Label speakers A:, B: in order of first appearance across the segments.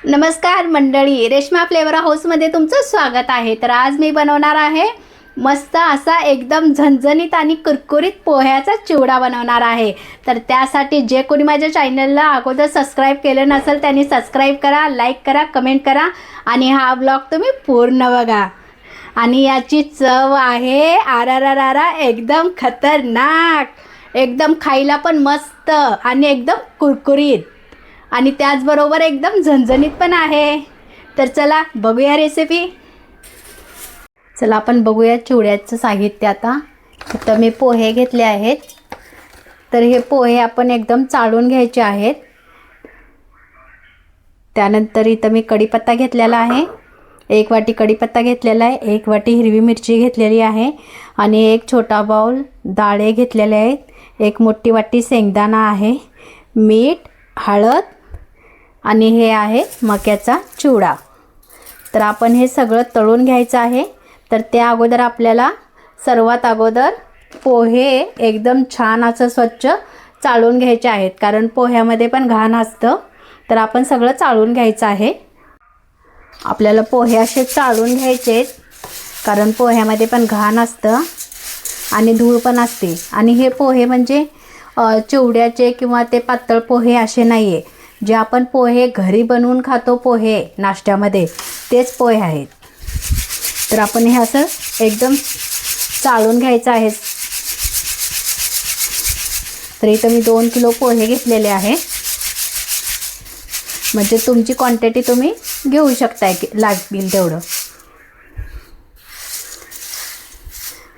A: नमस्कार मंडळी, रेश्मा फ्लेवर हाऊसमध्ये तुमचं स्वागत आहे। तर आज मी बनवणार आहे मस्त असा एकदम झणझणीत आणि कुरकुरीत पोह्याचा चिवडा बनवणार आहे। तर त्यासाठी जे कोणी माझ्या चॅनलला अगोदर सबस्क्राइब केलं नसेल त्यांनी सबस्क्राइब करा, लाईक करा, कमेंट करा आणि हा ब्लॉग तुम्ही पूर्ण बघा। आणि याची चव आहे आरारारारा एकदम खतरनाक, एकदम खायला पण मस्त आणि एकदम कुरकुरीत आणि त्याचबरोबर एकदम झणझणीत पण आहे। तर चला बघूया रेसिपी। चला आपण बघूया चिवड्याचं साहित्य। आता इथं मी पोहे घेतले आहेत। तर हे पोहे आपण एकदम चाळून घ्यायचे आहेत। त्यानंतर इथं मी कढीपत्ता घेतलेला आहे, 1 वाटी कढीपत्ता घेतलेला आहे, 1 वाटी हिरवी मिरची घेतलेली आहे आणि 1 छोटा बाउल डाळे घेतलेले आहेत, 1 मोठी वाटी शेंगदाणा आहे, मीठ, हळद आणि हे आहे मक्याचा चिवडा। तर आपण हे सगळं तळून घ्यायचं आहे। तर त्या अगोदर आपल्याला सर्वात अगोदर पोहे एकदम छान असं स्वच्छ चाळून घ्यायचे आहेत, कारण पोह्यामध्ये पण घाण असतं। तर आपण सगळं चाळून घ्यायचं आहे। आपल्याला पोहे असे चाळून घ्यायचे कारण पोह्यामध्ये पण घाण असतं आणि धूळ पण असते। आणि हे पोहे म्हणजे चिवड्याचे किंवा ते पातळ पोहे असे नाही आहे, जे आपण पोहे घरी बनवून खातो पोहे नाश्त्यामध्ये तेच पोहे आहेत। तर आपण हे असं एकदम चाळून घ्यायचं आहे। तर इथं मी 2 किलो पोहे घेतलेले आहे, म्हणजे तुमची क्वांटिटी तुम्ही घेऊ शकताय की लागतील तेवढं।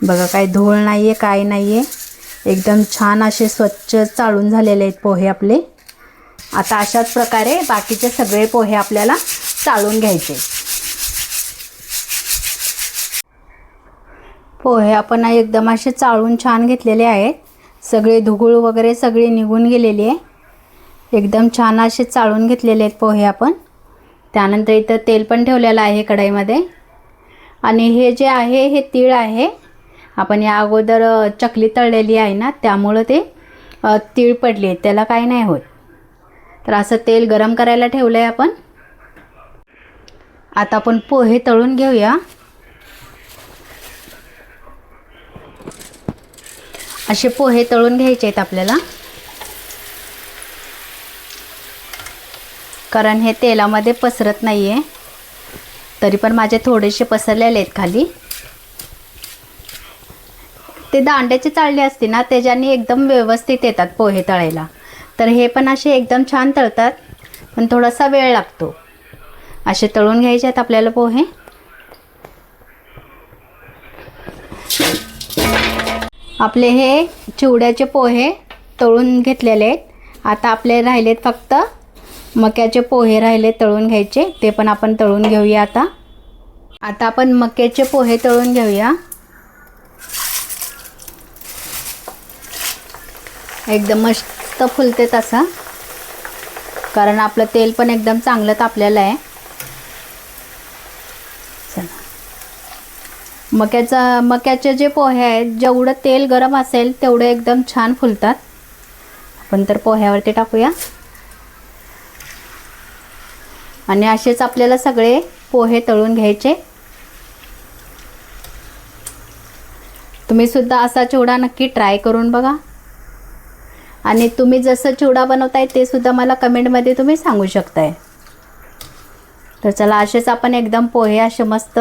A: बघा काय धूळ नाही आहे, काय नाही आहे, एकदम छान असे स्वच्छ चाळून झालेले आहेत पोहे आपले। आता अशाच प्रकारे बाकीचे सगळे पोहे आपल्याला चाळून घ्यायचे। पोहे आपण एकदम असे चाळून छान घेतलेले आहेत, सगळे धूळ वगैरे सगळी निघून गेलेली आहे, एकदम छान असे चाळून घेतलेले आहेत पोहे आपण। त्यानंतर इथं तेल पण ठेवलेलं आहे कढईमध्ये आणि हे जे आहे हे तीळ आहे। आपण या अगोदर चकली तळलेली आहे ना, त्यामुळे ते तीळ पडले, त्याला काही नाही होत। तर असं तेल गरम करायला ठेवलं आहे आपण। आता आपण पोहे तळून घेऊया। असे पोहे तळून घ्यायचे आहेत आपल्याला, कारण हे तेलामध्ये पसरत नाही आहे। तरी पण माझे थोडेसे पसरलेले आहेत खाली। ते दांड्याची चाळणी असते ना, त्याच्याने एकदम व्यवस्थित येतात पोहे तळायला। तर हे पण असे एकदम छान तळतात, पण थोडासा वेळ लागतो। असे तळून घ्यायचे आहेत आपल्याला पोहे। आपले हे चिवड्याचे पोहे तळून घेतलेले आहेत। आता आपले राहिलेत फक्त मक्याचे पोहे राहिले तळून घ्यायचे, ते पण आपण तळून घेऊया। आता आपण मक्याचे पोहे तळून घेऊया। एकदम मस्त फुलते तसा, कारण आपलं तेल पण एकदम चांगलं तापलेलं आहे। मक्याचे जे पोहे आहेत, जेवढं तेल गरम असेल तेवढे एकदम छान फुलतात। आपण तर पोह्यावरती टाकूया आणि असेच आपल्याला सगळे पोहे तळून घ्यायचे। तुम्ही सुद्धा असा चिवडा नक्की ट्राय करून बघा आणि तुम्ही जसं चिवडा बनवताय ते सुद्धा मला कमेंटमध्ये तुम्ही सांगू शकताय। तर चला असेच आपण एकदम पोहे असे मस्त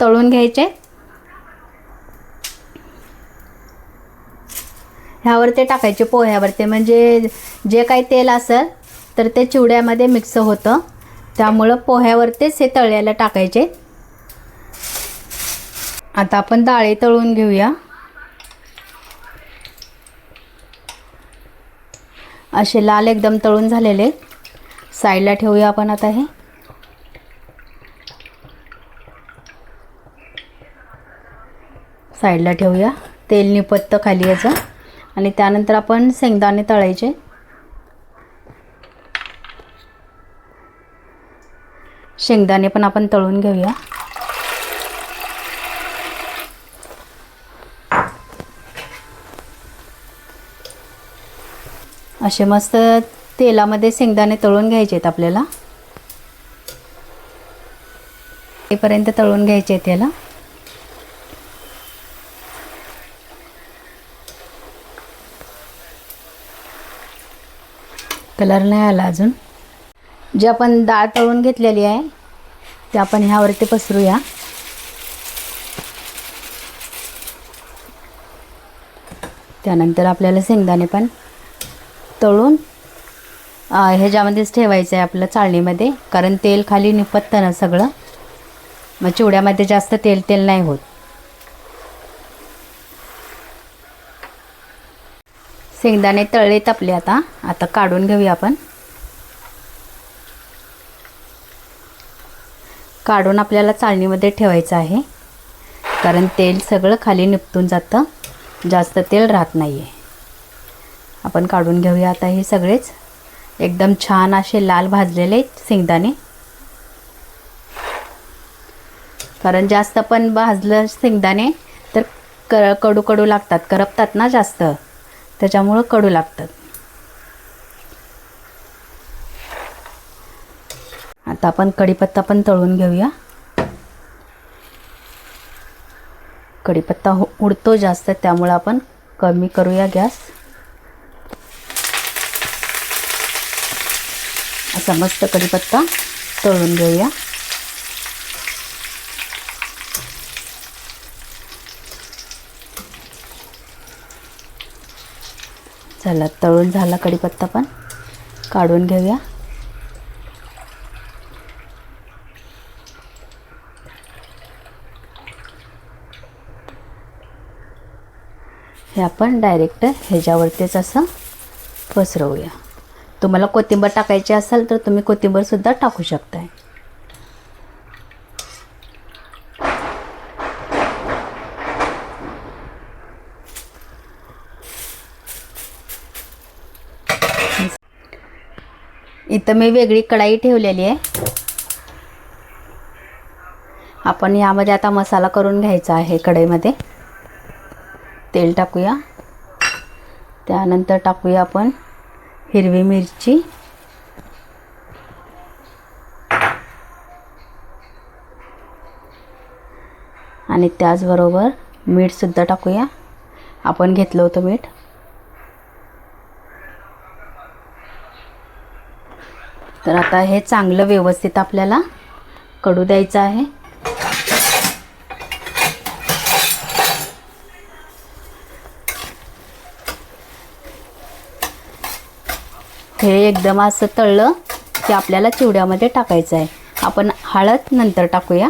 A: तळून घ्यायचे। ह्यावरती टाकायचे पोह्यावरती, म्हणजे जे काही तेल असेल तर ते चिवड्यामध्ये मिक्स होतं, त्यामुळं पोह्यावरतीच हे तळलेलं टाकायचे। आता आपण डाळे तळून घेऊया। असे लाल एकदम तळून झालेले साईडला ठेवूया आपण। आता हे साईडला ठेवूया, तेल निपत्तं खाली याचं। आणि त्यानंतर आपण शेंगदाणे तळायचे। शेंगदाणे पण आपण तळून घेऊया। असे मस्त तेलामध्ये शेंगदाणे तळून घ्यायचे आहेत आपल्याला। तेपर्यंत तळून घ्यायचे आहेत याला. कलर नाही आला अजून. जे आपण डाळ तळून घेतलेली आहे ते आपण ह्यावरती पसरूया. त्यानंतर आपल्याला शेंगदाणे पण तळून ह्याच्यामध्येच ठेवायचं आहे आपलं चाळणीमध्ये, कारण तेल खाली निपटतं ना सगळं, मग चिवड्यामध्ये जास्त तेल नाही होत. शेंगदाणे तळलेत आपले. आता काढून घेऊया आपण. काढून आपल्याला चाळणीमध्ये ठेवायचं आहे, कारण तेल सगळं खाली निपटून जातं, जास्त तेल राहत नाही आहे. आपण काढून घेऊया आता. हे सगळेच एकदम छान असे लाल भाजलेले आहेत शेंगदाणे, कारण जास्त पण भाजलं शेंगदाणे तर कडू कडू लागतात, करपतात ना जास्त, त्याच्यामुळं कडू लागतात. आता आपण कढीपत्ता पण तळून घेऊया. कढीपत्ता उडतो जास्त, त्यामुळे आपण कमी करूया गॅस. असा मस्त कढीपत्ता तळून घेऊया. चला, तळून झाला कढीपत्ता पण. काढून घेऊया. हे आपण डायरेक्ट ह्याच्यावरतीच असं पसरवूया. तुम्हाला कोथिंबीर टाकायची असेल तर तुम्ही कोथिंबीरसुद्धा टाकू शकताय. इथं मी वेगळी कढाई ठेवलेली आहे. आपण यामध्ये आता मसाला करून घ्यायचा आहे. कढईमध्ये तेल टाकूया. त्यानंतर टाकूया आपण हिरवी मिरची, आणि त्याचबरोबर मीठसुद्धा टाकूया. आपण घेतलं होतं मीठ. तर आता हे चांगलं व्यवस्थित आपल्याला कढू द्यायचं आहे. हे एकदम असं तळलं की आपल्याला चिवड्यामध्ये टाकायचं आहे. आपण हळद नंतर टाकूया.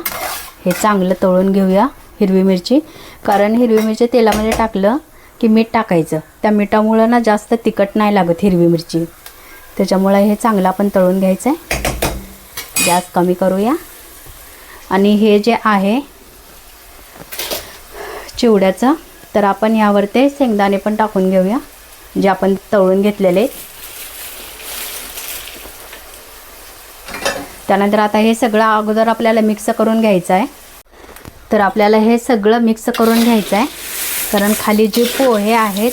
A: हे चांगलं तळून घेऊया हिरवी मिरची, कारण हिरवी मिरची तेलामध्ये टाकलं की मीठ टाकायचं. त्या मिठामुळं ना जास्त तिखट नाही लागत हिरवी मिरची, त्याच्यामुळं हे चांगलं आपण तळून घ्यायचं आहे. गॅस कमी करूया. आणि हे जे आहे चिवड्याचं, तर आपण यावर ते शेंगदाणे पण टाकून घेऊया जे आपण तळून घेतलेले. त्यानंतर आता हे सगळं अगोदर आपल्याला मिक्स करून घ्यायचं आहे. तर आपल्याला हे सगळं मिक्स करून घ्यायचं आहे, कारण खाली जे पोहे आहेत,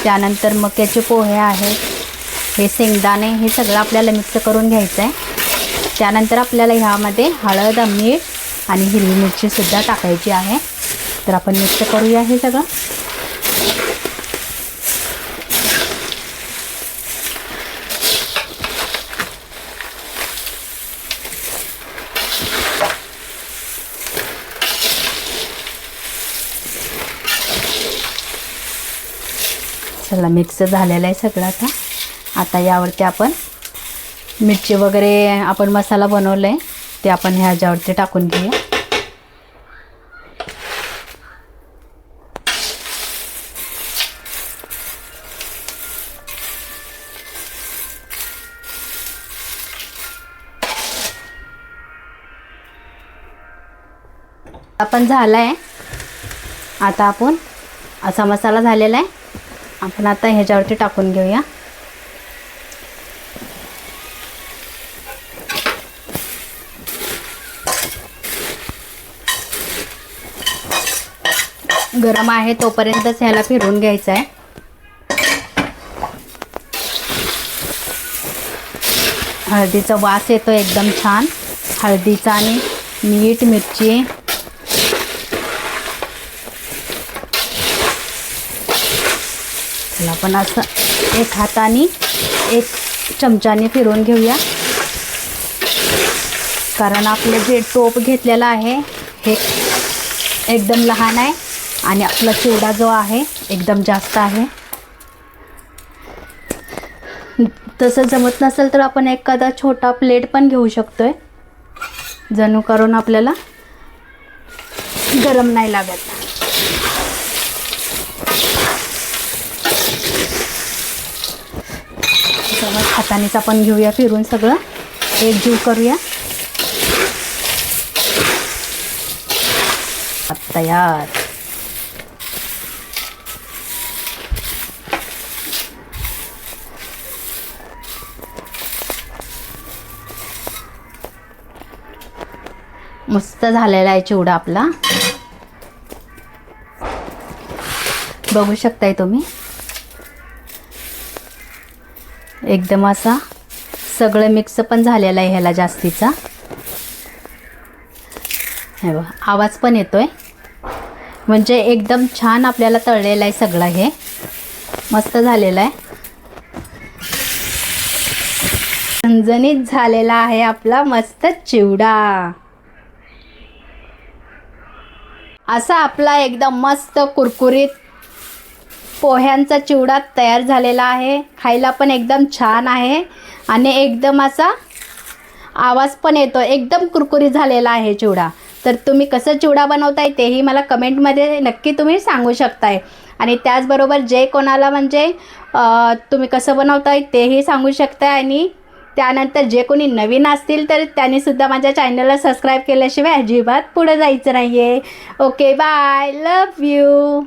A: त्यानंतर मक्याचे पोहे आहेत, हे शेंगदाणे, हे सगळं आपल्याला मिक्स करून घ्यायचं आहे. त्यानंतर आपल्याला ह्यामध्ये हळद, मीठ आणि हिरवी मिरचीसुद्धा टाकायची आहे. तर आपण मिक्स करूया हे सगळं. चला, मिक्स झालेलं आहे सगळं. आता यावरती आपण मिरची वगैरे आपण मसाला बनवला आहे ते आपण ह्याच्यावरती टाकून घेऊया. आपण झाला आहे. आता आपण असा मसाला झालेला आहे, आपण आता ह्याच्यावरती टाकून घेऊया. गरम आहे तोपर्यंतच ह्याला फिरवून घ्यायचं आहे. हळदीचा वास येतो एकदम छान हळदीचा, आणि मीठ, मिरची, चला आपण असं एक हाताने एक चमच्याने फिरवून घेऊया, कारण आपलं जे टोप घेतलेलं आहे हे एकदम लहान आहे आणि आपला चिवडा जो आहे एकदम जास्त आहे. तसं जमत नसेल तर आपण एखादा छोटा प्लेट पण घेऊ शकतोय, जणू करून आपल्याला गरम नाही लागत. हातानेच आपण घेऊया फिरून, सगळं एकजीव करूया. तयार. मस्त झालेला आहे चिवडा आपला, बघू शकताय तुम्ही. एकदम असा सगळं मिक्स पण झालेला आहे ह्याला जास्तीचा. हे बघा आवाज पण येतोय, म्हणजे एकदम छान आपल्याला तळलेलं आहे सगळं. हे मस्त झालेलं आहे, झणझणीत झालेला आहे आपला मस्त चिवडा. असा आपला एकदम मस्त कुरकुरीत पोह्यांचा चिवडा तयार झालेला आहे. खायला पण एकदम छान आहे आणि एकदम असा आवाज पण येतो. एकदम कुरकुरीत झालेला आहे चिवडा. तर तुम्ही कसं चिवडा बनवताय तेही मला कमेंटमध्ये नक्की तुम्ही सांगू शकताय. आणि त्याचबरोबर जे कोणाला म्हणजे तुम्ही कसं बनवताय तेही सांगू शकताय. आणि त्यानंतर जे कोणी नवीन असतील तर त्यांनीसुद्धा माझ्या चॅनलला सबस्क्राईब केल्याशिवाय अजिबात पुढे जायचं नाही आहे. Okay bye, love you.